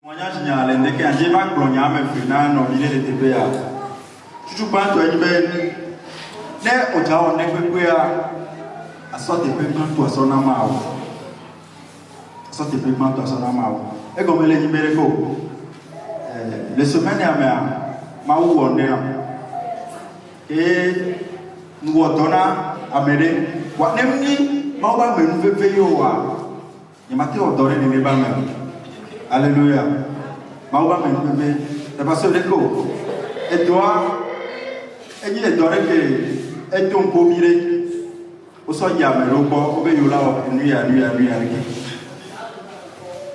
Moyen général, dès qu'il y a des gens qui ont fait un ordinaire de TPA, tu penses que tu as au Jao, n'est pas à sortir de paiement pour son amao. Sortir de paiement pour son amao. Et comme les numéros, les semaines à ma ou on est et nous donnons à m'aider. What n'est ni, ma ou me nous fait payer au wa. Il m'a dit au donner les bébés. Alléluia. Maouba me bébé. C'est parce que l'écho. Et toi, et il est doré que et ton pommiré. Au sol y a mes robots, au béyola, nuit à nuit à nuit à nuit.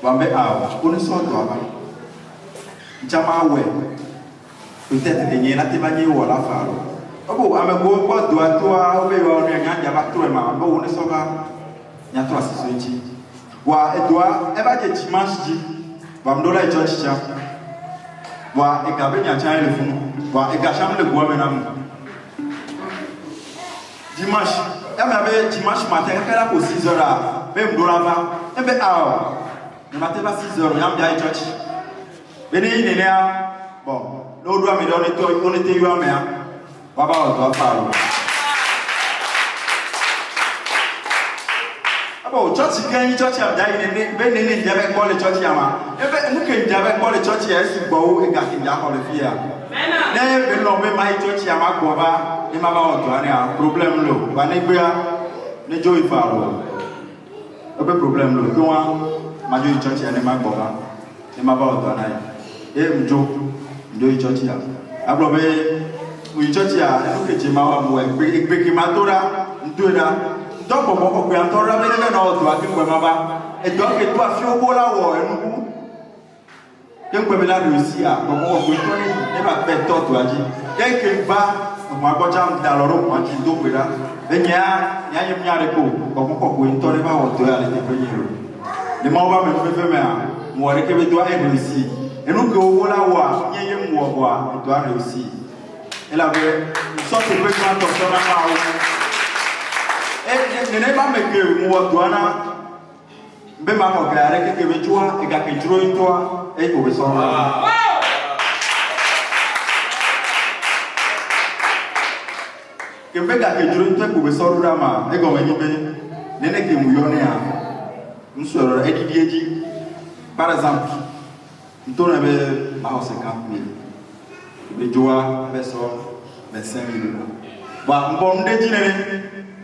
Bambé a, on ne sort pas. Jamaoué. Peut-être que n'y a pas de manière ou à la faro. Oh bon, à me beau, quoi, doit toi, au béyola, on est un yabat, toi et ma, bon, on ne sort pas. Il y a toi, c'est ce que wa edwa eba ke dimanche di wa mdola e church cha wa e gabe nya cha ile fun wa e ga sham le gwa menam dimanche e ma be dimanche matin e kala ko 6 heures be mdola va e be a le matin va 6 heures yam bia e church be ni ne ya bon no do ami on était yo ame a wa ba o do fa oh, church can church have died in the Ben in the call the church yama. If you can call the church as go and got in the hall of fear. Never long my church yama guava, the mama to an problem low. Vanibia, the joy follow. A problem low. Go on, my joy church and the magova, the mama to an eye. Joe, joy church yam. I probably we church ya, look at him out of breaking my daughter, do that. Donc, on peut entendre la belle note, et donc, et toi, si on voit la voix, et nous pouvons la réussir, on peut tourner, et ma bête, toi, tu as dit, dès qu'il va, on va voir dans l'Europe, on dit, donc, là, et il y a un repos, on peut tourner, on va aller te payer. Les membres me font faire, moi, je dois réussir. Et nous, que on voit la voix, il y a un mois, on doit réussir. Et là, nous sommes peu de temps, on va et ne pas me que moi douana be ma mo gare que be tua e ga que juro in toi e ko be so que be ga que juro in toi ko be so rama e go me be nene que mu yone a nsoro e didieji par exemple ntona be ma 50,000 be joa be so 25,000 wa mbonde jinene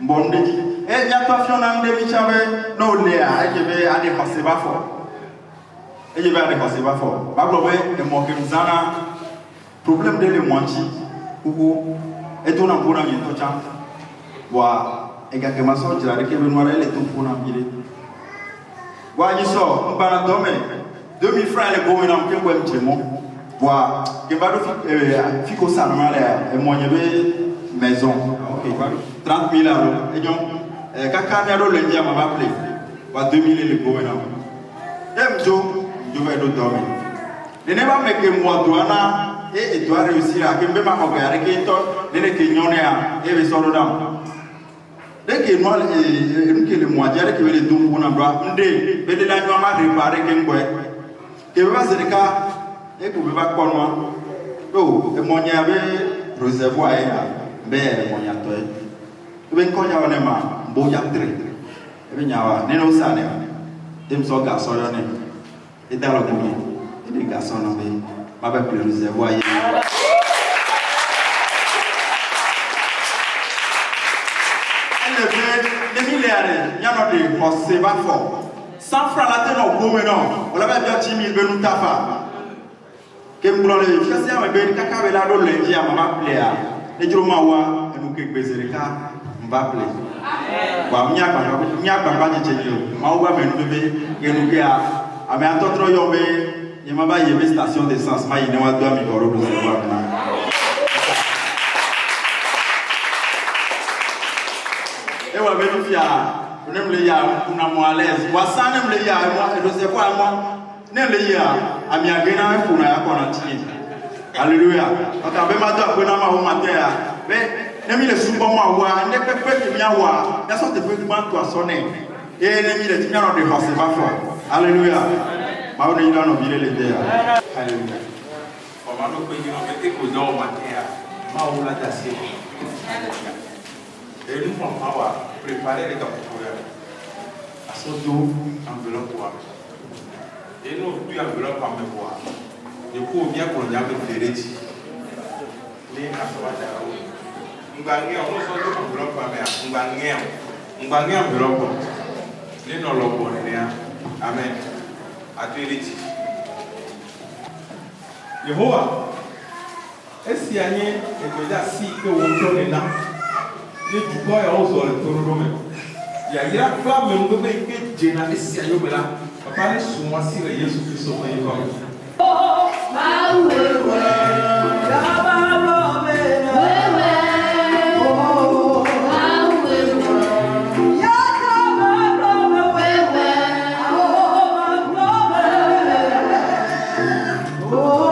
Bondeji. Et ya pas fiona ndemi chabe no lea e be ade koseba fo. E be ade koseba fo. Ba globe e mo ke mzana problème de le mwanchi ugo e to na mpona mi to cha. Wa e ga ke maso jira de ke be noire le to mpona bile. Wa yi so mbana dome 2000 francs le go na mke kwa mchemo. Wa ke ba do fiko sana male e mo nyebe maison. OK, 30,000 €. Et donc, quand on a le lien, on va appeler. 2,000 € le gouvernement. Et je vais dormir. Ne pas me que moi, douana, et doit réussir à que me ma regarder que toi, ne que n'y en a, et le sort d'âme. Dès que moi, et que le mois, dirait que les deux mots n'ont pas, mais de la nuit, on m'a réparé qu'un boy. Que va se le cas, et que vous va quoi, moi. Oh, et mon y avait réservoir, bẹ́ẹ̀ mo yàtọ̀ ẹ́ ebe nkọ́nya wọn ma mbó yàtọ̀ ebe nyawa nínú sáà ní ẹ̀ ẹ̀ sọ gàsọ́ yọ ní ẹ̀ dá lọ́gbọ̀n yẹn ẹ̀ dí gàsọ́ náà bẹ́ẹ̀ má bẹ́ẹ̀ pèlè rìsẹ̀wọ́ ayé. ẹ̀ lè fi ẹ̀mí lè rẹ̀ yànnà de ọ̀sẹ̀ bá fọ̀ sanfra la tẹ̀ náà gbómi náà ọ̀làbẹ̀ bí ọtí mi bẹ́ẹ̀ nu tafa kéwìrọ̀ lè fi ẹsẹ̀ àwọn ẹgbẹ́ kàkà bẹ́ẹ̀ ládùn lẹ́yìn tí a máa pilẹ̀ yà. Ne juro ma wa enu ke gbezereka mbaple wa mnya gbagba je chenyo ma wa me nu bebe enu ke a ame atotro yo be ye ma ba ye be station d'essence ma yine wa do ami goro do se wa na e wa be nu fia onem le ya una mo alaise wa sanem le ya mo do se wa mo ne le ya ami agena fu na ya kona ti. Alléluia. Quand on veut m'attendre, on a ma matin. Mais ne mi le souvent moi, ne peut pas te bien voir. La sorte de peu de toi sonner. Et ne mi le tient de passer pas fort. Alléluia. Maou ni non virer les terres. Alléluia. On m'a dit que nous mettons aux hommes matin. Maou la tasse. Et nous on va préparer les capoeira. À son dos enveloppe pour. Et nous plus enveloppe à me voir. Du coup bien qu'on y a me faire ici. Les affaires on gagne on sort de enveloppe à me. On gagne enveloppe. Les non l'enveloppe rien. Amen. À toi les Yehowa, esi anye egoja si ke wonto nena ne duko ya ozo le toro me ya yira kla me ngo be ke jena esi ayo bela papa ne suwa si le Yesu Kristo me ko oh ma wewe ya ba lo me wewe oh ma wewe ya ka ba lo me wewe oh ma lo me oh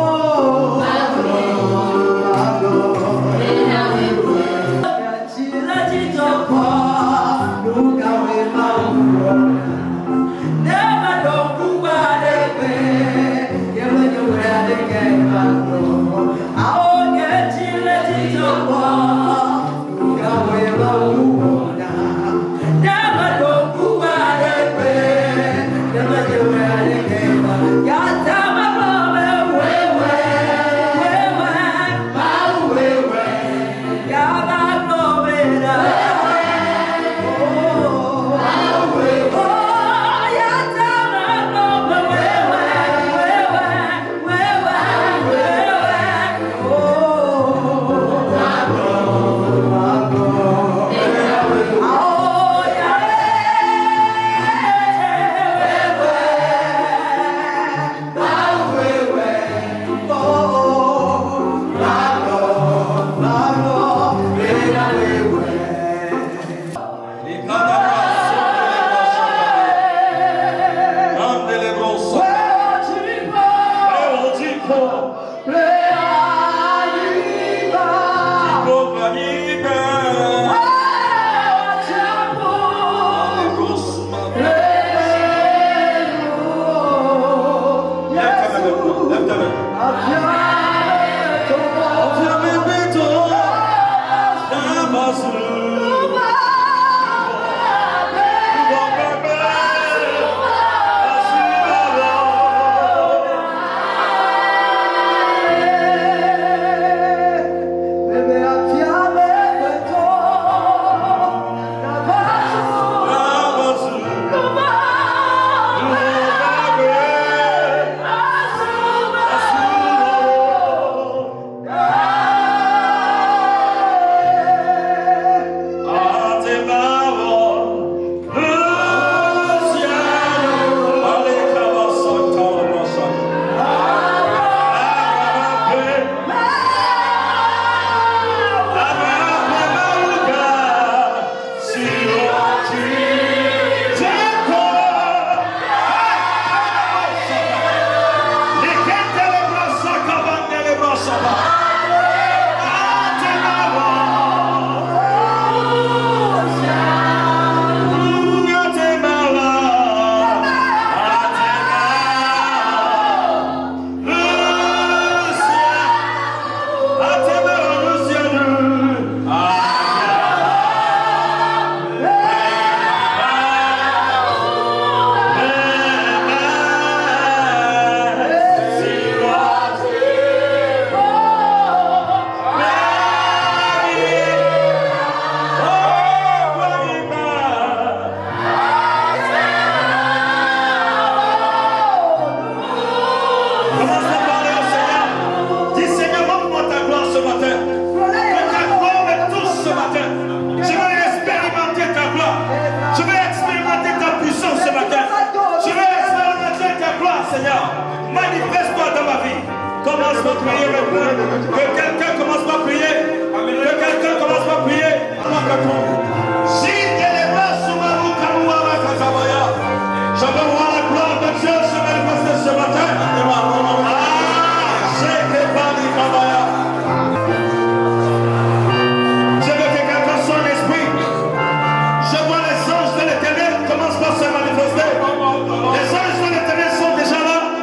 Les anges de l'Éternel sont déjà là.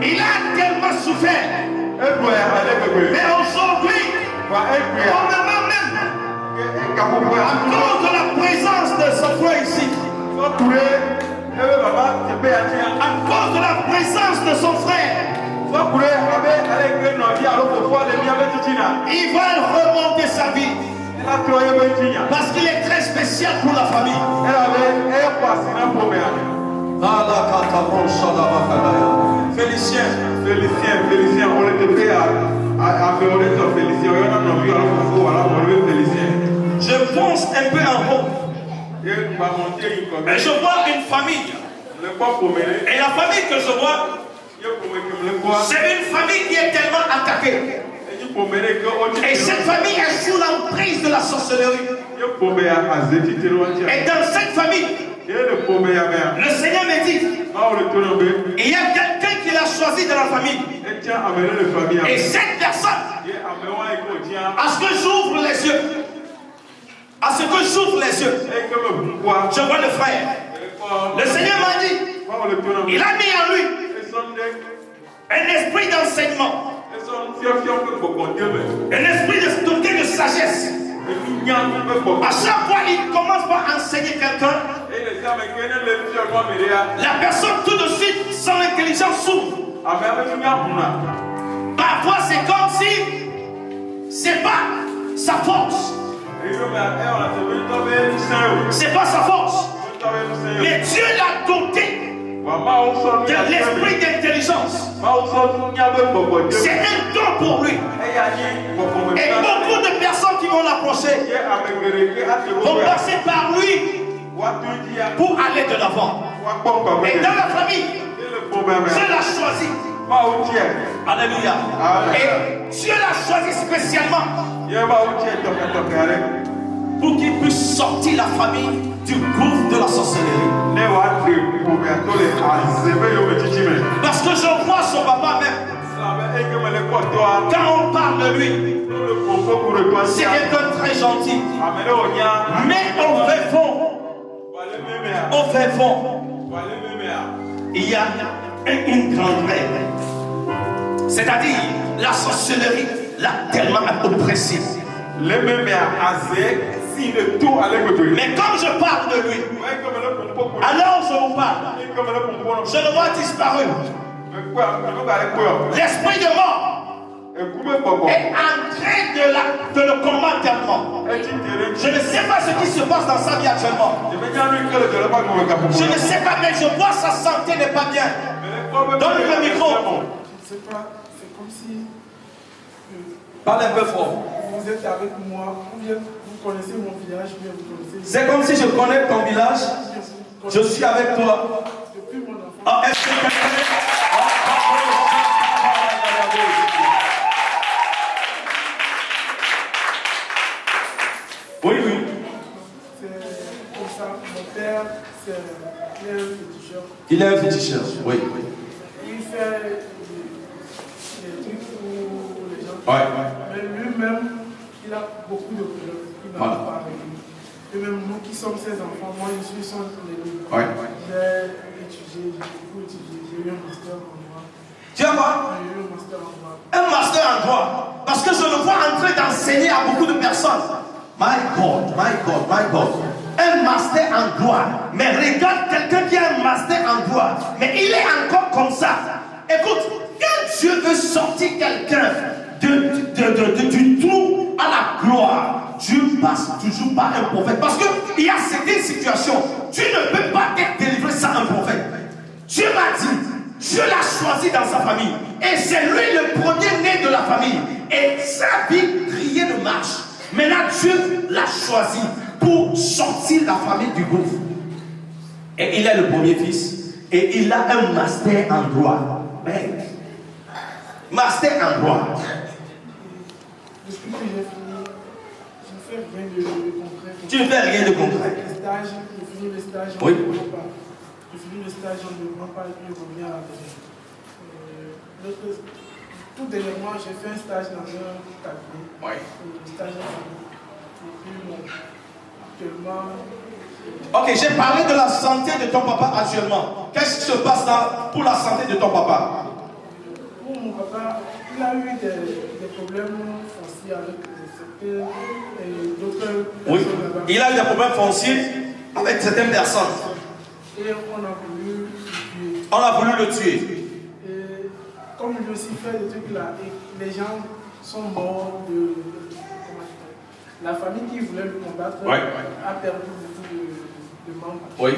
Il a tellement souffert. Mais aujourd'hui, probablement même, à cause de la présence de son frère ici, à cause de la présence de son frère, il va remonter sa vie. Parce qu'il est très spécial pour la famille. Félicien, on était prêt à faire ton Félicien. Je pense un peu en haut. Et je vois une famille. Et la famille que je vois, c'est une famille qui est tellement attaquée. Et cette famille est sous l'emprise de la sorcellerie. Et dans cette famille, le Seigneur me dit, il y a quelqu'un qui l'a choisi dans la famille. Et cette personne, à ce que j'ouvre les yeux, je vois le frère. Le Seigneur m'a dit, il a mis en lui un esprit d'enseignement, un esprit de sagesse. À chaque fois qu'il commence par enseigner quelqu'un, la personne tout de suite, son intelligence s'ouvre. Parfois c'est comme si c'est pas sa force. C'est pas sa force. Mais Dieu l'a doté de l'esprit d'intelligence. C'est un don pour lui. Et beaucoup de personnes qui vont l'approcher vont passer par lui pour aller de l'avant. Et dans la famille, Dieu l'a choisi. Alléluia. Et Dieu l'a choisi spécialement pour qu'il puisse sortir la famille du gouffre de la sorcellerie. Parce que je vois son papa même. Quand on parle de lui, c'est quelqu'un de très gentil. Mais au fait fond, il y a une grande règle. C'est-à-dire, la sorcellerie l'a tellement oppressé. Mais comme je parle de lui, alors je vous parle, je le vois disparu. L'esprit de mort est en train de le combattre tellement. Je ne sais pas ce qui se passe dans sa vie actuellement. Je ne sais pas, mais je vois sa santé n'est pas bien. Donne-lui le micro. Je ne sais pas, c'est comme si parle un peu fort. Vous êtes avec moi, vous connaissez mon village, bien vous connaissez. C'est comme si je connais ton village, je suis avec toi. Depuis mon enfance. Ah, est-ce que oui, oui. C'est comme ça, mon père, il est un féticheur. Il est un féticheur, oui. Il fait des trucs pour les gens. Ouais. Mais lui-même, il a beaucoup de problèmes. Il n'a pas réglé. Et même nous qui sommes ses enfants, moi je suis son élève. Ouais. J'ai étudié, j'ai beaucoup étudié, j'ai eu un master en droit. Tu as quoi? J'ai eu un master en droit. Un master en droit. Parce que je le vois en train d'enseigner à beaucoup de personnes. My God. Un master en droit. Mais regarde quelqu'un qui a un master en droit. Mais il est encore comme ça. Écoute, quand Dieu veut sortir quelqu'un du trou à la gloire, Dieu passe toujours par un prophète. Parce qu'il y a certaines situations, tu ne peux pas être délivré sans un prophète. Dieu m'a dit, Dieu l'a choisi dans sa famille. Et c'est lui le premier-né de la famille. Et sa vie, rien ne marche. Maintenant, Dieu l'a choisi pour sortir la famille du gouffre. Et il est le premier fils. Et il a un master en droit. Mec. Master en droit. Depuis que j'ai fini, je ne fais rien de concret. Tu ne fais rien de concret. Les stages, j'ai fini les stages, Oui. on ne comprend pas. J'ai fini les stages, on ne comprend pas et puis je reviens à la maison. Tout dernièrement, j'ai fait un stage dans un cabinet. Oui. Le stage a fini. Et puis bon, actuellement. Ok, j'ai parlé de la santé de ton papa actuellement. Qu'est-ce qui se passe là pour la santé de ton papa? pour mon papa, il a eu des problèmes fonciers avec d'autres Oui, personnes là-bas. il a eu des problèmes fonciers avec certaines personnes. Et on a voulu le tuer. On a voulu le tuer. Et comme il aussi fait des trucs là, et les gens sont morts de. Comment dire, la famille qui voulait le combattre Ouais. a perdu beaucoup de membres. Oui.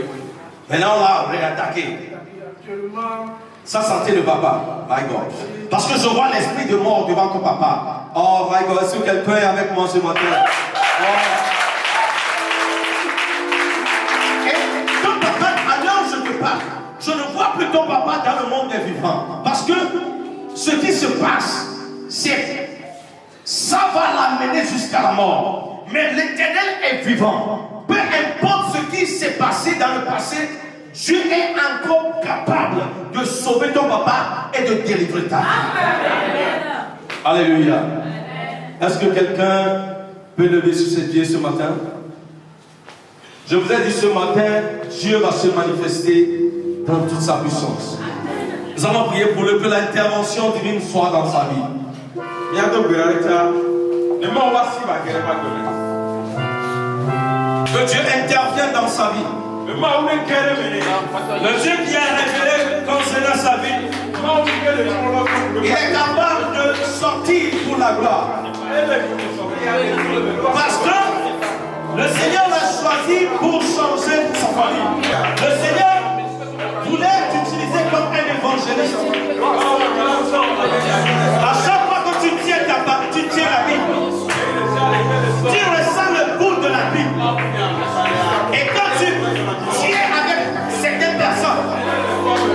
Maintenant, on l'a réattaqué. Actuellement, Sa santé ne va pas, my God. Parce que je vois l'esprit de mort devant ton papa. Oh my God, est-ce que quelqu'un est avec moi ce matin? Oh. Et ton papa, alors je te parle, je ne vois plus ton papa dans le monde des vivants. Parce que ce qui se passe, c'est ça va l'amener jusqu'à la mort. Mais l'Éternel est vivant. Peu importe ce qui s'est passé dans le passé, Dieu est encore capable de sauver ton papa et de délivrer ta vie. Alléluia. Est-ce que quelqu'un peut lever sur ses pieds ce matin? Je vous ai dit ce matin, Dieu va se manifester dans toute sa puissance. Nous allons prier pour le que l'intervention divine soit dans sa vie. Que Dieu intervienne dans sa vie. Le Dieu qui a révélé concernant sa vie, il est capable de sortir pour la gloire. Parce que le Seigneur l'a choisi pour changer sa famille. Le Seigneur voulait t'utiliser comme un évangéliste. À chaque fois que tu tiens la Bible, tu ressens le goût de la Bible. Et quand tu tiens avec certaines personnes,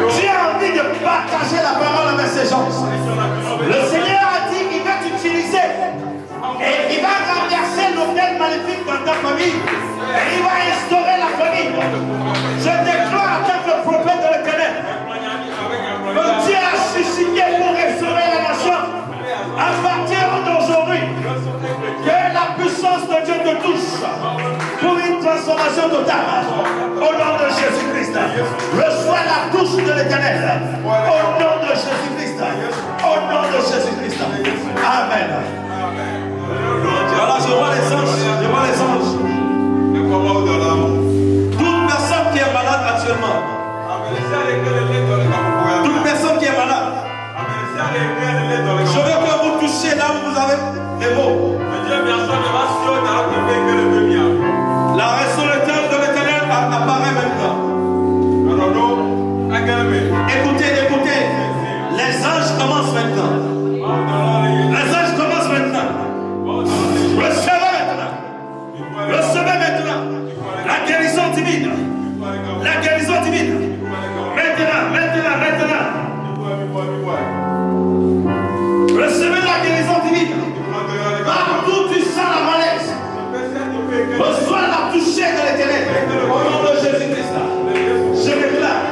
tu as envie de partager la parole avec ces gens. Le Seigneur a dit qu'il va t'utiliser et il va renverser l'autel maléfique dans ta famille et il va instaurer la famille. Je déclare en tant que prophète de l'Éternel que Dieu a suscité pour restaurer la nation à partir d'aujourd'hui. Que la puissance de Dieu te touche pour une transformation totale. Au nom de Jésus-Christ, reçois la touche de l'Éternel. Au nom de Jésus-Christ. Au nom de Jésus-Christ. Amen. Voilà, je vois les anges. Je vois les anges. Toute personne qui est malade actuellement. Toute personne qui est malade. Je veux que vous touchiez là où vous avez les mots. La résurrection de l'Éternel apparaît maintenant. Écoutez, écoutez. Les anges commencent maintenant. Les anges commencent maintenant. Recevez maintenant. Recevez maintenant. La guérison divine. La guérison divine. Maintenant, maintenant, maintenant. Recevez la guérison divine. Partout tu sens la malaise. Reçois la toucher de l'Éternel. Au nom de Jésus-Christ. Je déclare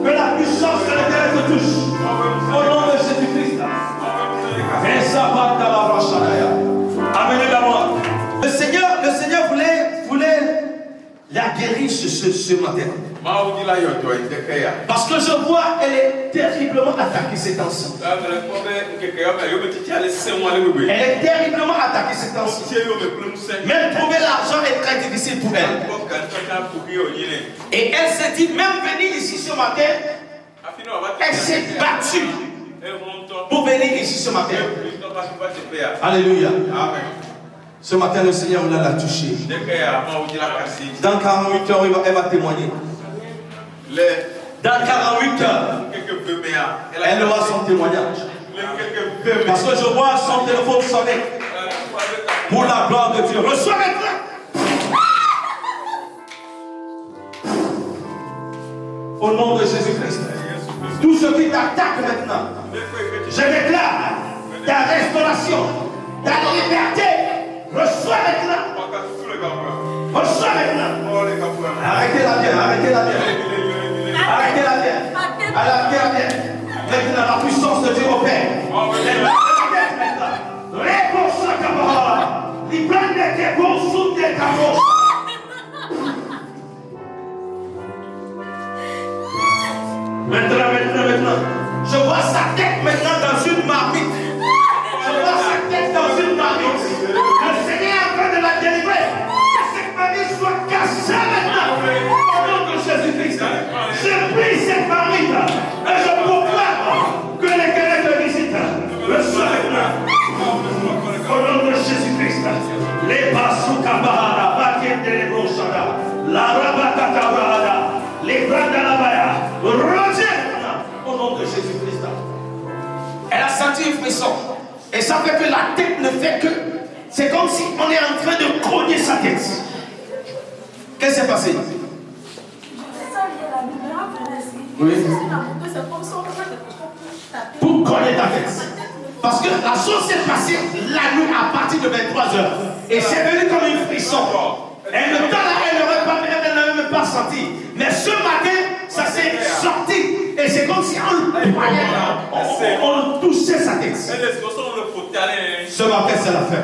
que la puissance de l'Éternel te touche. Au nom de Jésus-Christ. Et ça va dans la roche. Amenez-la moi. Le Seigneur voulait la guérir ce matin. Parce que je vois, elle est terriblement attaquée ces temps-ci. Elle est terriblement attaquée ces temps-ci. Même trouver l'argent est très difficile pour elle. Et elle s'est dit, même venir ici ce matin, elle s'est battue pour venir ici ce matin. Alléluia. Ce matin, le Seigneur voulait la toucher. Dans 48 heures, elle va témoigner. Dans 48 heures, elle aura son témoignage. Parce que je vois son téléphone sonner. Pour la gloire de Dieu. Reçois maintenant. Au nom de Jésus-Christ. Tout ce qui t'attaque maintenant, je déclare ta restauration, ta liberté. Reçois maintenant. Reçois maintenant. Arrêtez-la bien, arrêtez-la bien. Arrêtez-la bien. Arrêtez-la bien. Maintenant, la puissance de Dieu opère. Réponse à Kabbalah. Il prend des dépôts sous des cabots. Maintenant. Je vois sa tête maintenant dans une La rabakatabrada. Les bras de la baya. Retiens au nom de Jésus-Christ. Elle a senti un frisson. Et ça fait que la tête ne fait que. C'est comme si on est en train de cogner sa tête. Qu'est-ce qui s'est passé? Oui. Pour cogner ta tête. Parce que la chose s'est passée la nuit à partir de 23h. Et c'est venu comme une frisson. Et le temps là, elle n'avait même pas senti. Mais ce matin, ça s'est sorti. Et c'est comme si on touchait sa tête. Ce matin, c'est la fin.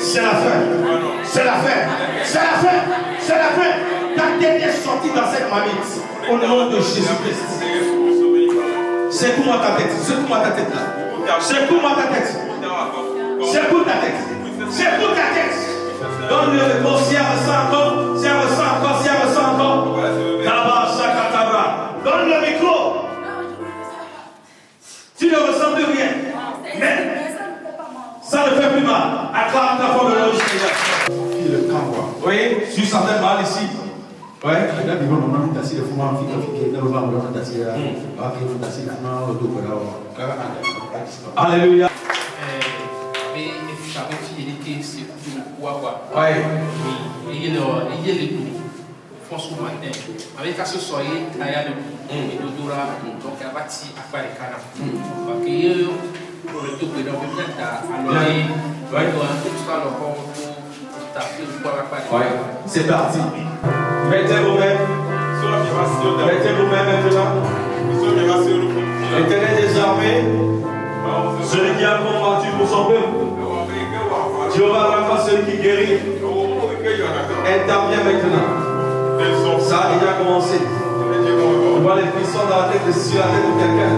C'est la fin. C'est la fin. C'est la fin. C'est la fin. Ta tête est sortie dans cette marmite. Au nom de Jésus-Christ. Secoue-moi ta tête. Secoue-moi ta tête là. Secoue-moi ta tête. Secoue ta tête. Secoue ta tête. Donne-le le mot si elle ressent encore. Si elle ressent encore. Si elle ressent encore. Taba, shakatabra. Donne le micro. Tu ne ressens plus rien. Mais ça ne fait plus mal. Acclame ta forme de l'ange. Le camp, quoi. Oui, tu sentais mal ici. Oui. Alléluia. Mais j'avais fidélité, c'est quoi. Oui. Il y a les coups. François matin. Avec ce soir, il y a le Dora, donc il y a bâti à faire les canards. Parce que pour le tout, il y a peut-être à C'est parti. Mettez vous-même. Mettez vous-même maintenant. Éternel des armées, celui qui a combattu pour son peuple. Jéhovah Rapha, celui qui guérit. Intervient maintenant. Ça a déjà commencé. Je vois les frissons dans la tête de sur la tête de quelqu'un.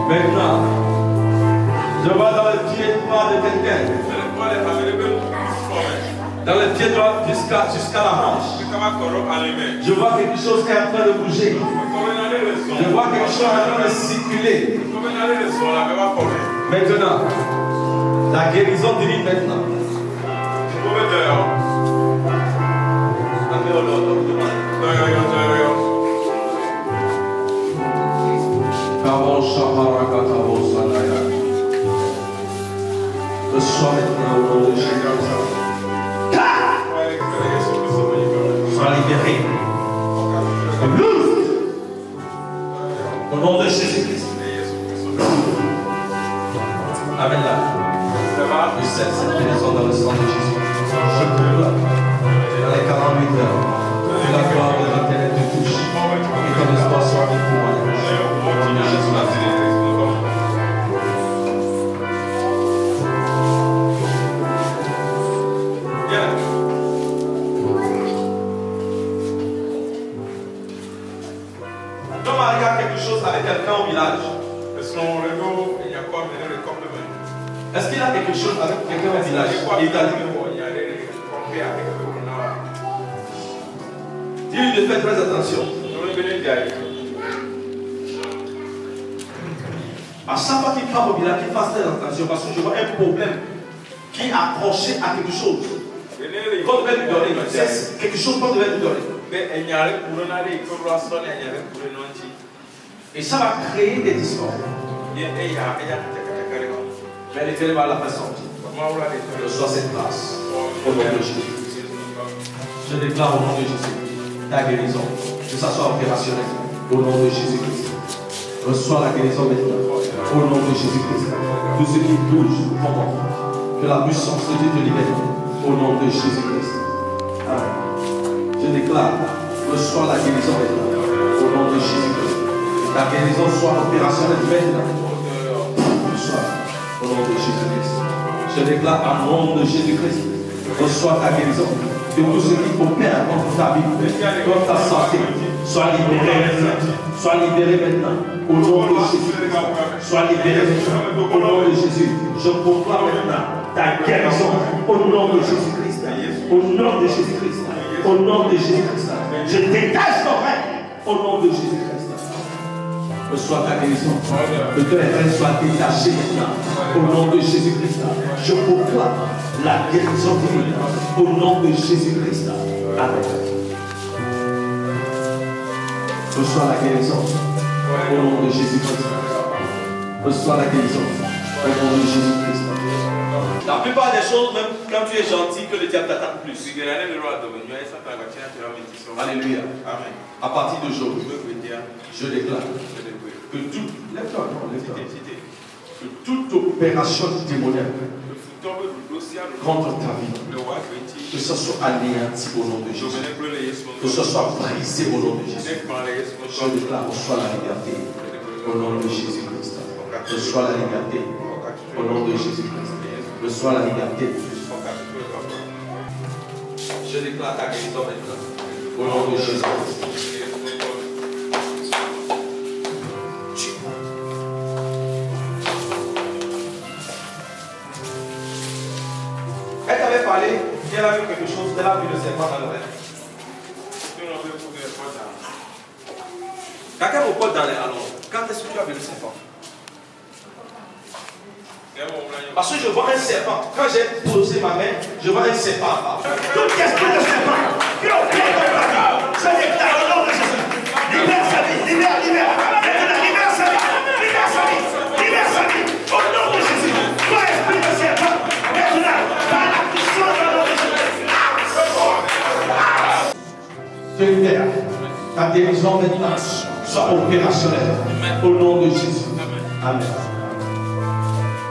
Maintenant, je vois dans le pied droit de quelqu'un. Dans le pied droit jusqu'à la hanche. Je vois quelque chose qui est en train de bouger. Je vois quelque chose en train de circuler. Maintenant, la guérison divine maintenant. Reçois maintenant au nom de Jésus. Sois libéré. Au nom de Jésus-Christ. Amen là. Je sais cette guérison dans le sang de Jésus. Je te vois. Dans les 48 heures. Que la gloire de l'Éternel te touche. Et ton espoir soit avec moi. Au nom de Jésus. Avec quelqu'un au village. Est-ce qu'il a quelque chose avec quelqu'un au village? Il t'a dit. Dis-lui de faire très attention. À chaque fois qu'il part au village, qu'il fasse très attention parce que je vois un problème qui est accroché à quelque chose. Qu'on devait lui donner. C'est quelque chose qu'on devait lui donner. Et ça va créer des discordes. Mais l'Éternel va la faire sortir. Reçois cette grâce au nom de Jésus. Je déclare au nom de Jésus ta guérison. Que ça soit opérationnel. Au nom de Jésus-Christ. Reçois la guérison maintenant. Au nom de Jésus-Christ. Tout ce qui bouge, que la puissance de Dieu te libère. Au nom de Jésus-Christ. Amen. Je déclare. Reçois la guérison maintenant. Au nom de Jésus-Christ. La guérison soit opérationnelle maintenant. Reçois au nom de Jésus-Christ. Je déclare au nom de Jésus-Christ. Reçois ta guérison. Que tout ce qui opère contre ta vie, contre ta santé, soit libéré maintenant. Sois libéré maintenant. Au nom de Jésus-Christ. Sois libéré maintenant. Au nom de Jésus. Je proclame maintenant ta guérison. Au nom de Jésus-Christ. Au nom de Jésus-Christ. Au nom de Jésus-Christ. Je détache ton règne. Au nom de Jésus-Christ. Reçois ta guérison. Que ton effet soit détaché maintenant. Au nom de Jésus-Christ. Je proclame la guérison divine. Au nom de Jésus-Christ. Amen. Reçois la guérison. Au nom de Jésus-Christ. Reçois la guérison. Au nom de Jésus-Christ. La plupart des choses, même quand tu es gentil, que le diable t'attaque plus. Alléluia. Amen. À partir d'aujourd'hui, je déclare que toute opération démoniaque contre ta vie, que ce soit anéanti au nom de Jésus, que ce soit brisé au nom de Jésus, je déclare reçois la liberté au nom de Jésus-Christ. Reçois la liberté au nom de Jésus-Christ. Reçois la liberté. Je déclare ta guérison maintenant au nom de Jésus-Christ. Elle t'avait parlé qu'elle a vu quelque chose, elle a vu le serpent dans l'oreille. Quelqu'un vous porte dans les alors. Quand est-ce que tu as vu le serpent? Parce que je vois un serpent. Quand j'ai posé ma main, je vois un serpent. Tout esprit de serpent qui opère dans la vie, je déclare au nom de Jésus. Libère sa vie, libère. Maintenant, libère sa vie. Au nom de Jésus. Toi, esprit de serpent, maintenant, par la puissance au nom de Jésus. Je libère. Ta guérison maintenant soit opérationnelle. Au nom de Jésus. Amen.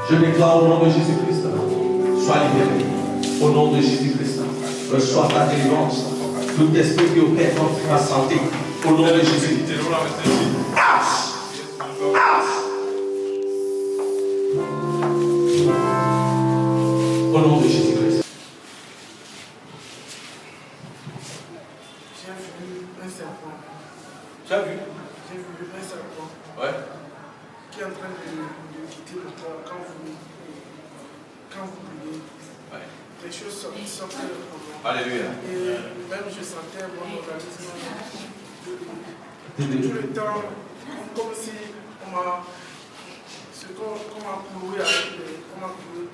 Je déclare au nom de Jésus-Christ, sois libéré. Au nom de Jésus-Christ, reçois ta délivrance. Tout esprit qui opère contre ta santé, au nom de Jésus. Au nom de Jésus-Christ. J'ai vu un serpent. Tu as vu? J'ai vu un serpent Ouais. qui est en train de quitter le corps quand vous priez. Ouais. Les choses sortent de moi. Alléluia. Et même je sentais mon organisme tout le temps comme si on m'a cloué avec les.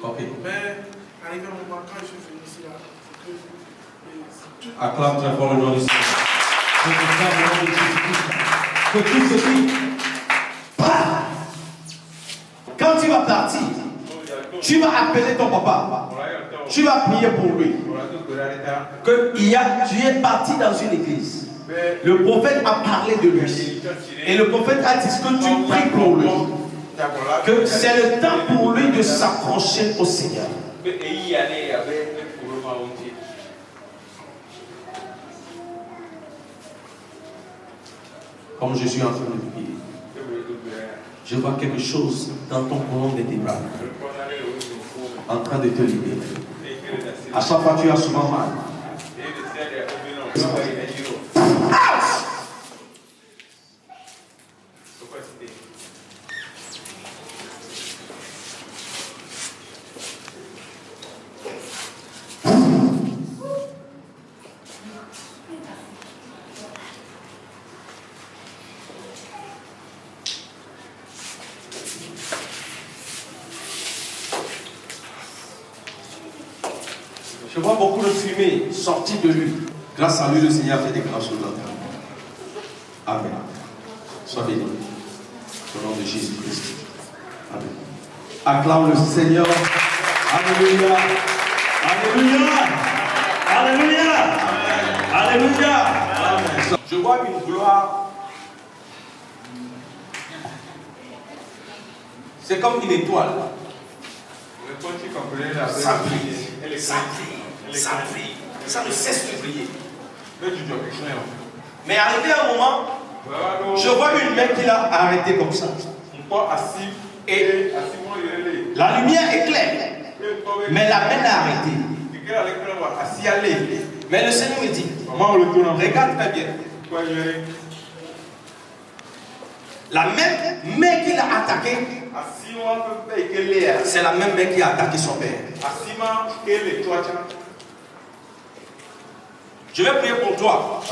Ok. Mais arrivé un moment quand je suis venu ici là, c'est que Acclame très fort le nom de Jésus. Je déclare au nom de Jésus-Christ que tout ceci part. Quand tu vas partir, tu vas appeler ton papa. Tu vas prier pour lui. Tu es parti dans une église. Le prophète a parlé de lui. Et le prophète a dit que tu pries pour lui. Que c'est le temps pour lui de s'accrocher au Seigneur. Comme je suis en train de prier, je vois quelque chose dans ton colonne de tes bras en train de te libérer. À chaque fois, tu as souvent mal. Je vois beaucoup de fumée sortir de lui. Grâce à lui, le Seigneur fait des grandes choses dans ta vie. Amen. Sois béni. Au nom de Jésus-Christ. Amen. Acclame le Seigneur. Alléluia. Alléluia. Alléluia. Amen. Je vois une gloire. C'est comme une étoile. Ça brille. Ça brille. Ça ne cesse de briller. Mais arrivé un moment, je vois une main qui l'a arrêté comme ça. Et la lumière éclaire. Mais la main l'a arrêté. Mais le Seigneur me dit, regarde très bien. La même main qui l'a attaqué, c'est la même main qui a attaqué son père. Je vais prier pour toi.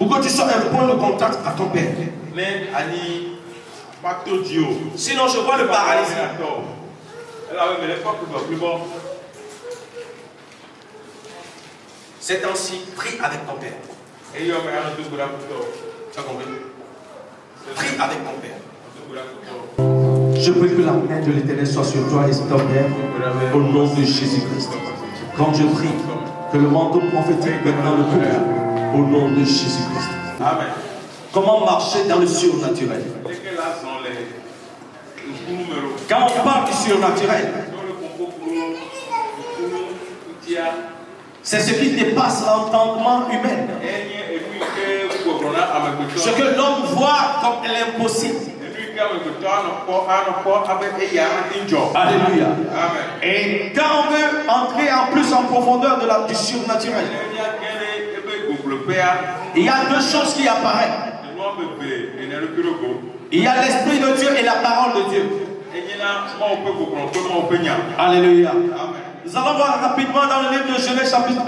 pour que tu sois un point de contact à ton Père. Mais Annie, Pacto Dio. Sinon, je vois le paralysé. C'est ainsi, prie avec ton Père. Tu as compris? Prie avec ton Père. Je prie que la main de l'Éternel soit sur toi et sur ton Père, au nom de Jésus-Christ. Quand je prie, que le manteau prophétique maintenant le couvre, au nom de Jésus-Christ. Amen. Comment marcher dans le surnaturel? Quand on parle du surnaturel, c'est ce qui dépasse l'entendement humain. Ce que l'homme voit comme l'impossible. Alléluia. Amen. Et quand on veut entrer en plus en profondeur du surnaturel, il y a deux choses qui apparaissent. Il y a l'Esprit de Dieu et la parole de Dieu. Alléluia. Nous allons voir rapidement dans le livre de Genèse chapitre 1.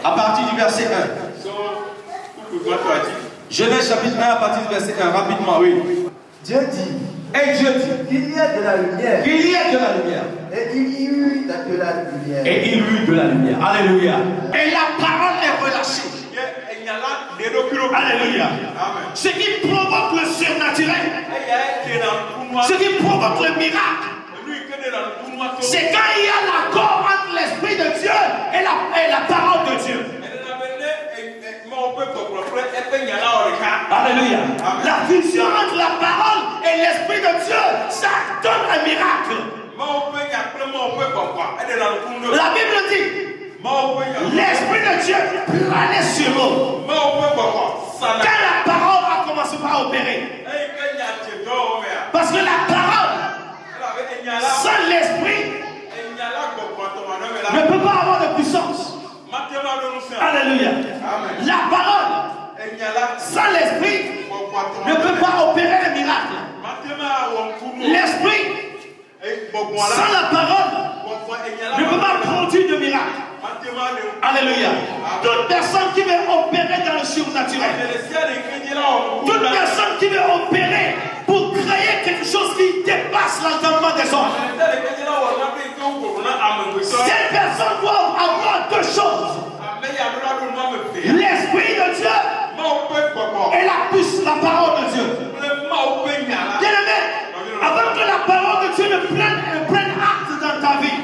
À partir du verset 1. Genèse chapitre 1 à partir du verset 1. Rapidement, oui. Dieu dit, Et Dieu dit qu'il y ait de la lumière. qu'il y ait de la lumière. Et il y eut de la lumière. Et il y eut de la lumière. Alléluia. Et la parole est relâchée. Alléluia. Ce qui provoque le surnaturel, ce qui provoque le miracle, c'est quand il y a l'accord entre l'Esprit de Dieu et la parole de Dieu. Alléluia. La fusion entre la parole et l'Esprit de Dieu, ça donne un miracle. La Bible dit, l'Esprit de Dieu planait sur l'eau. Quand la parole a commencé par opérer. Parce que la parole, sans l'Esprit, ne peut pas avoir de puissance. Alléluia. La parole, sans l'Esprit, ne peut pas opérer le miracle. L'Esprit, sans la parole, ne peut pas produire de miracle. Alléluia. Toute personne qui veut opérer dans le surnaturel, toute personne qui veut opérer pour créer quelque chose qui dépasse l'entendement des hommes, cette personne doit avoir deux choses: l'Esprit de Dieu et la parole de Dieu. Bien-aimé, avant que la parole de Dieu ne prenne acte dans ta vie,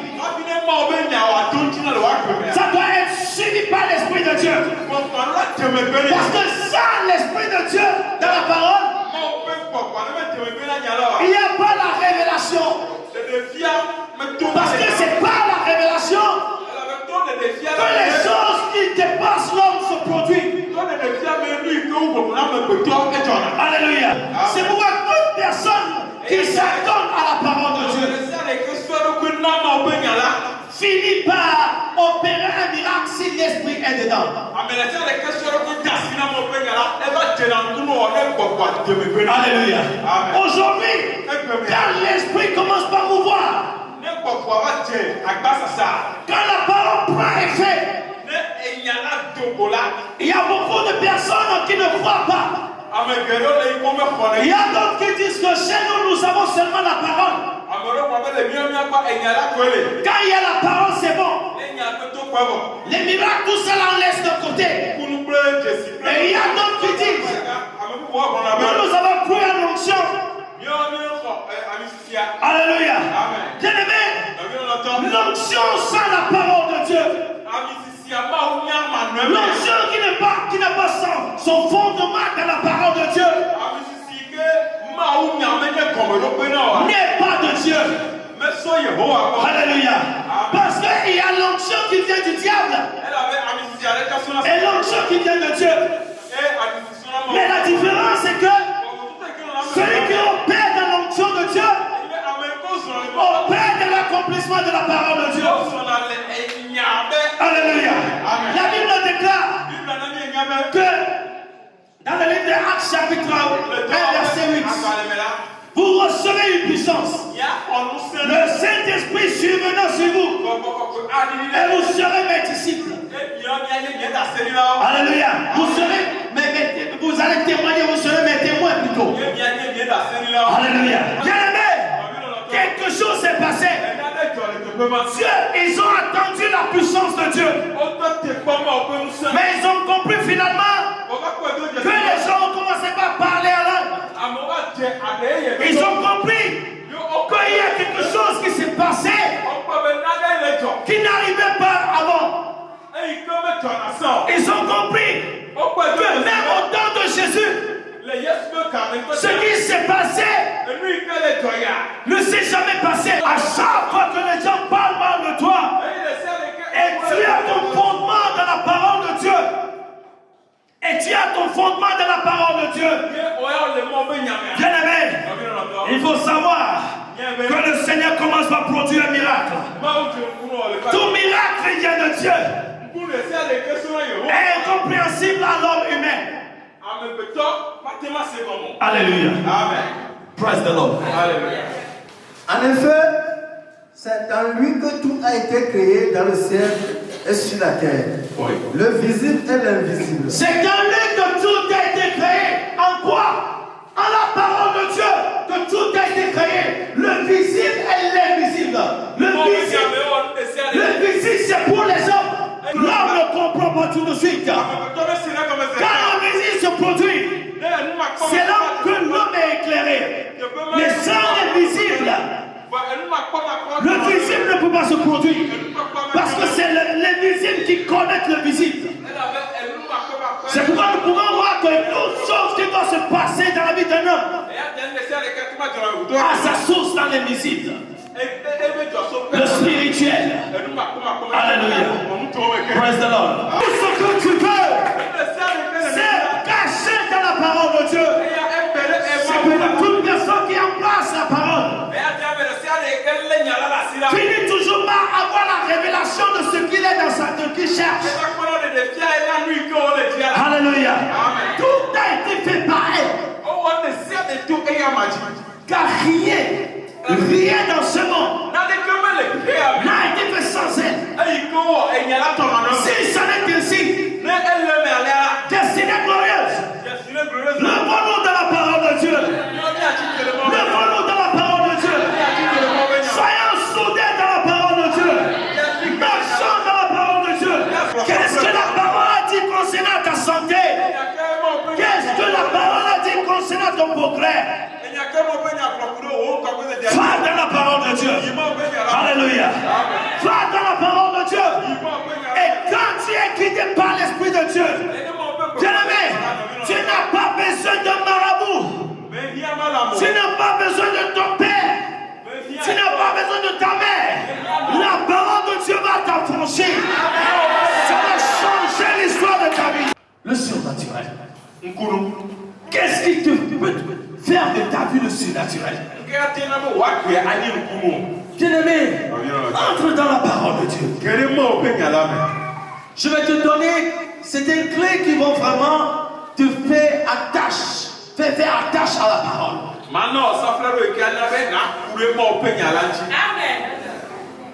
ça doit être suivi par l'Esprit de Dieu. Parce que sans l'Esprit de Dieu dans la parole, il n'y a pas la révélation. Parce que c'est par la révélation que les choses qui dépassent l'homme se produisent. Alléluia. C'est pourquoi toute personne qui s'attend à la parole de Dieu finit par opérer un miracle si l'Esprit est dedans. Alléluia. Aujourd'hui, quand l'Esprit commence par mouvoir, quand la parole prend effet, il y a beaucoup de personnes qui ne croient pas. Il y a d'autres qui disent que chez nous, nous avons seulement la parole. Quand il y a la parole, c'est bon. Les miracles, tout ça, là, on laisse de côté. Et il y a d'autres qui disent, nous avons cru à l'onction. Alléluia. Bien-aimé, l'onction sans la parole de Dieu, l'onction qui n'a pas son fondement dans la parole de Dieu, n'est pas de Dieu. Alléluia. Parce qu'il y a l'onction qui vient du diable et l'onction qui vient de Dieu. Mais la différence c'est que celui qui opère dans l'onction de Dieu opère de l'accomplissement de la parole de Dieu. Alléluia. La Bible déclare que dans le livre de Actes chapitre 1 verset 8, vous recevez une puissance. Le Saint-Esprit survenant sur vous. Et vous serez mes disciples. Alléluia. Vous allez témoigner, vous serez mes témoins plutôt. Alléluia. Bien-aimés, quelque chose s'est passé. Dieu, ils ont attendu la puissance de Dieu. Mais ils ont compris finalement que les gens ont commencé par parler à langue. Ils ont compris qu'il y a quelque chose qui s'est passé qui n'arrivait pas avant. Ils ont compris que même au temps de Jésus, ce qui s'est passé ne s'est jamais passé. À chaque fois que les gens parlent mal de toi, et tu as ton fondement dans la parole de Dieu, et tu as ton fondement dans la parole de Dieu, bien-aimé, il faut savoir que le Seigneur commence par produire un miracle. Tout miracle vient de Dieu. Est incompréhensible à l'homme humain. Alléluia. Amen. Praise the Lord. Alléluia. En effet, c'est en lui que tout a été créé dans le ciel et sur la terre. Oui. Le visible et l'invisible. C'est en lui que tout a été créé. En quoi? En la parole de Dieu que tout a été créé. Le visible et l'invisible. Le visible, c'est pour les hommes. L'homme ne comprend pas tout de suite. Quand le visible se produit, c'est là que l'homme est éclairé. Mais sans le visible, le visible ne peut pas se produire. Parce que c'est l'invisible qui connecte le visible. C'est pourquoi nous pouvons voir que toute chose qui doit se passer dans la vie d'un homme a sa source dans l'invisible. Le spirituel. Alléluia. Praise the Lord. Tout ce que tu veux, c'est caché dans la parole de Dieu. C'est pour toute personne qui embrasse la parole. Finit toujours par avoir la révélation de ce qu'il est dans sa tête, qu'il cherche. Alléluia. Tout a été fait par elle. Car rien dans ce monde n'a été fait sans elle. Si ça n'est ainsi, destinée glorieuse, levons-nous dans la parole de Dieu. Levons-nous dans la parole de Dieu. Soyons soudés dans la parole de Dieu. Marchons dans la parole de Dieu. Qu'est-ce que la parole a dit concernant ta santé? Qu'est-ce que la parole a dit concernant ton progrès? Va dans la parole de Dieu. Alléluia. Va dans la parole de Dieu. Et quand tu es guidé par l'Esprit de Dieu, bien-aimé, tu n'as pas besoin de marabout. Tu n'as pas besoin de ton père. Tu n'as pas besoin de ta mère. La parole de Dieu va t'affranchir. Ça va changer l'histoire de ta vie. Le surnaturel. Qu'est-ce qui te peut faire de ta vie le surnaturel? Bien-aimé, entre dans la parole de Dieu. Je vais te donner, c'est une clé qui va vraiment te faire attache à la parole.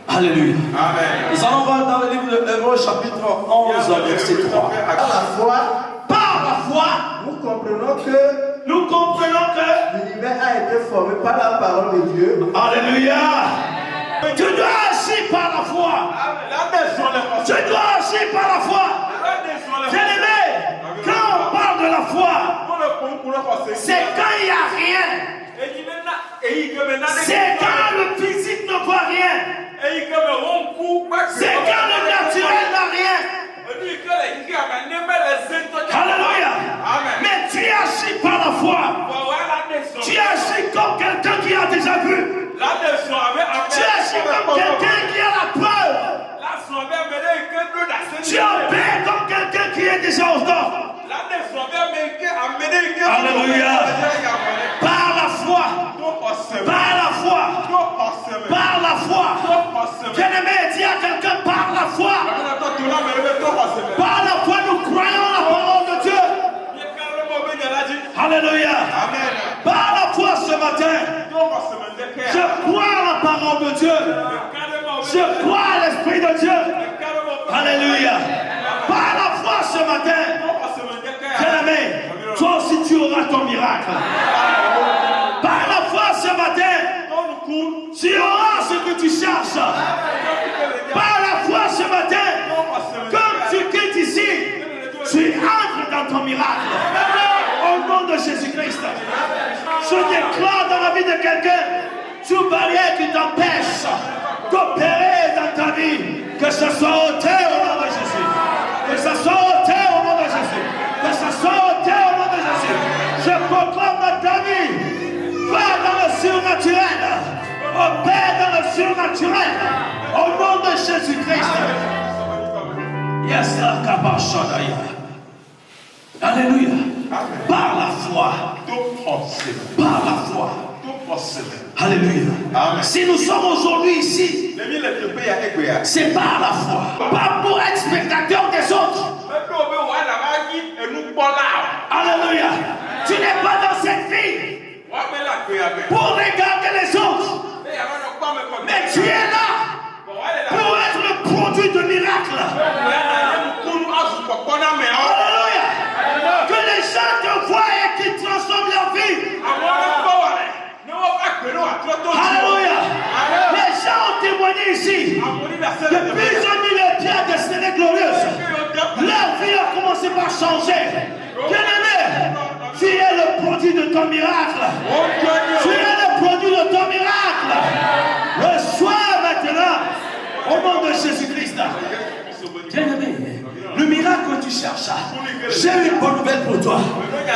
Alléluia. Amen. Nous allons voir dans le livre de Hébreux chapitre 11 verset 3. Par la foi, nous comprenons que l'univers a été formé par la parole de Dieu. Alléluia. Tu dois agir par la foi. Tu dois agir par la foi. Bien-aimé, quand on parle de la foi, c'est quand il n'y a rien. C'est quand le physique ne voit rien. C'est quand le naturel n'a rien. Alléluia. Mais tu agis par la foi. Tu agis comme quelqu'un qui a déjà vu. Tu agis comme quelqu'un qui a la preuve. Tu obéis comme quelqu'un qui est déjà au nord. Alléluia. Par la foi. Par la foi. Par la foi. Bien-aimé, dis à quelqu'un par la foi. Par la foi, nous croyons la parole de Dieu. Alléluia. Par la foi ce matin. Je crois à la parole de Dieu. Je crois à l'Esprit de Dieu. Alléluia. Par la foi ce matin, bien-aimé, toi aussi tu auras ton miracle. Par la foi ce matin, tu auras ce que tu cherches. Par la foi ce matin, comme tu quittes ici, tu entres dans ton miracle. Au nom de Jésus-Christ, je déclare dans la vie de quelqu'un toute barrière qui t'empêche d'opérer dans ta vie, que ce soit ôté au nom de Jésus. Que ce soit ôté au nom de Jésus. Que ce soit ôté au nom de Jésus. Je proclame dans ta vie, va dans le surnaturel, opère dans le surnaturel, au nom de Jésus-Christ. Yes, Alléluia. Par la foi. Par la foi. Alléluia. Si nous sommes aujourd'hui ici, c'est par la foi. Pas pour être spectateur des autres. Alléluia. Tu n'es pas dans cette vie pour regarder les autres. Mais tu es là pour être le produit de miracle. Alléluia. Que les gens te voient et qu'ils transforment leur vie. Alléluia. Les gens ont témoigné ici. Depuis ils ont mis les pieds à destinée glorieuse. Leur vie a commencé par changer. Bien-aimé, tu es le produit de ton miracle. Tu es le produit de ton miracle. Reçois maintenant au nom de Jésus-Christ. Bien-aimé, le miracle que tu cherches, j'ai une bonne nouvelle pour toi.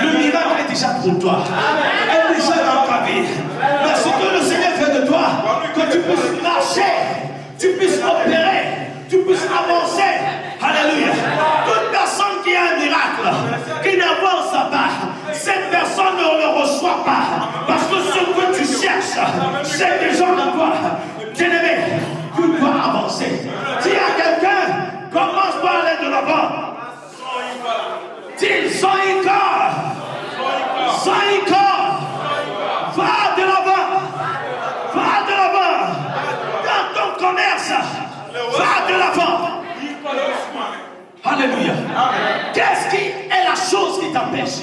Le miracle est déjà pour toi. Elle est déjà dans ta vie. Mais ce que le Seigneur fait de toi, que tu puisses marcher, tu puisses opérer, tu puisses avancer. Alléluia. Toute personne qui a un miracle, qui n'avance pas, cette personne ne le reçoit pas. Parce que ce que tu cherches, c'est déjà en toi. Bien-aimé, tu dois avancer. Dis à quelqu'un, commence par aller de l'avant. Dis, sois encore. Va de l'avant. Va de l'avant. Dans ton commerce, va de l'avant. Alléluia. Qu'est-ce qui est la chose qui t'empêche?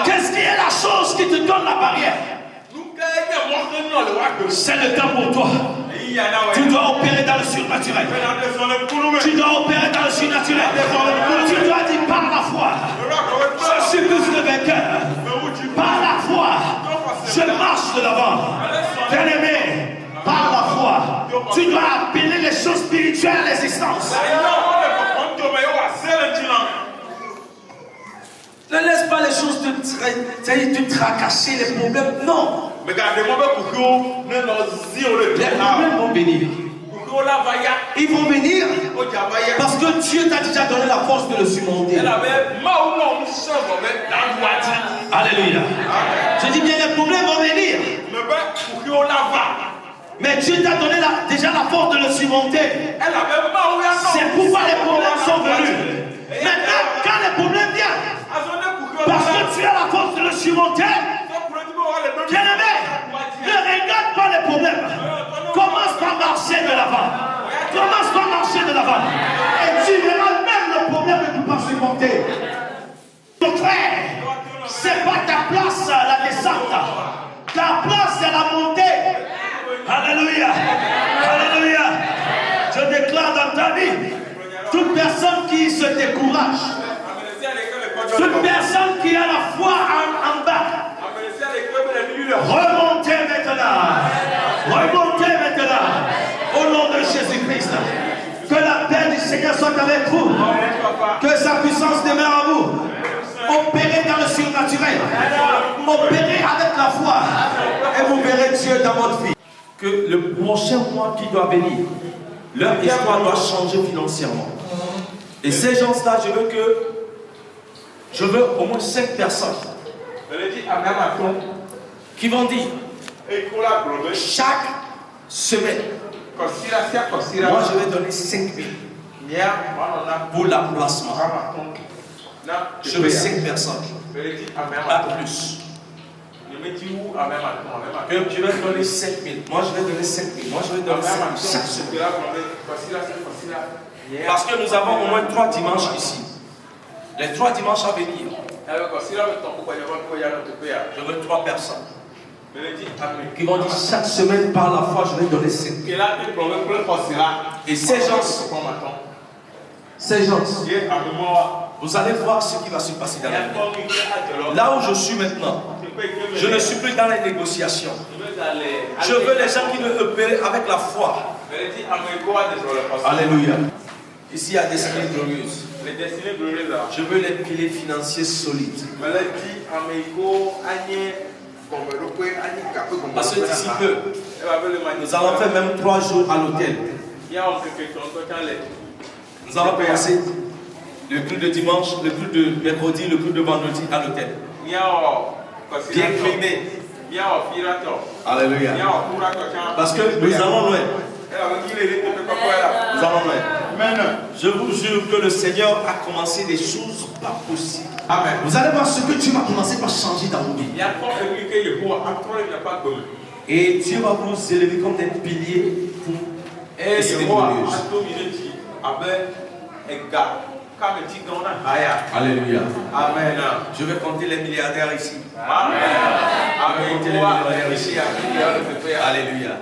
Qu'est-ce qui est la chose qui te donne la barrière? C'est le temps pour toi. Tu dois opérer dans le surnaturel. Tu dois opérer dans le surnaturel. Tu dois dire par la foi. Je suis plus le vainqueur. Par la foi, je marche de l'avant. Bien-aimé, par la foi, tu dois appeler les choses spirituelles à l'existence. Ne laisse pas les choses te tracasser, les problèmes. Non. Les problèmes vont venir. Ils vont venir parce que Dieu t'a déjà donné la force de le surmonter. Alléluia. Je dis bien, les problèmes vont venir. Mais Dieu t'a donné déjà la force de le surmonter. C'est pourquoi les problèmes sont venus. Maintenant, quand les problèmes viennent, parce que tu as la force de le surmonter, bien-aimé, ne regarde pas les problèmes. Commence par marcher de l'avant. Commence par marcher de l'avant. Et tu verras même le problème que tu peux pas surmonter. Mon frère, c'est pas ta place la descente. Ta place c'est la montée. Alléluia. Alléluia. Je déclare dans ta vie, toute personne qui se décourage, toute personne qui a la foi en bas, remontez maintenant. Remontez maintenant. Au nom de Jésus-Christ. Que la paix du Seigneur soit avec vous. Que sa puissance demeure en vous. Opérez dans le surnaturel. Opérez avec la foi. Et vous verrez Dieu dans votre vie. Que le prochain mois qui doit venir, leur histoire doit changer financièrement. Et ces gens-là, je veux au moins 5 personnes qui vont dire chaque semaine, moi je vais donner 5 000 pour l'emplacement. Je veux 5 personnes, pas plus. Que je vais donner 5 000. Moi, je vais donner 5 000. Moi, je vais donner 5 000 chaque semaine. Parce que nous avons au moins 3 dimanches ici. Les 3 dimanches à venir. Je veux 3 personnes qui vont dire chaque semaine par la foi, je vais donner 5 000. Et ces gens, vous allez voir ce qui va se passer dans la vie. Là où je suis maintenant, je ne suis plus dans les négociations. Je veux les gens qui veulent opérer avec la foi. Alléluia. Ici, il y a des destinées glorieuses. Je veux les piliers financiers solides. Parce que d'ici peu, nous allons faire même 3 jours à l'hôtel. Nous allons commencer le culte de dimanche, le culte de mercredi, le culte de vendredi à l'hôtel. Bien climé. Alléluia. Parce que nous allons loin. Nous allons loin. Je vous jure que le Seigneur a commencé des choses pas possibles. Amen. Vous allez voir ce que Dieu va commencer par changer dans vos vies. Et Dieu va vous élever comme des piliers pour essayer Alléluia. Amen. Je vais compter les milliardaires ici. Amen. Je vais compter les milliardaires ici. Alléluia.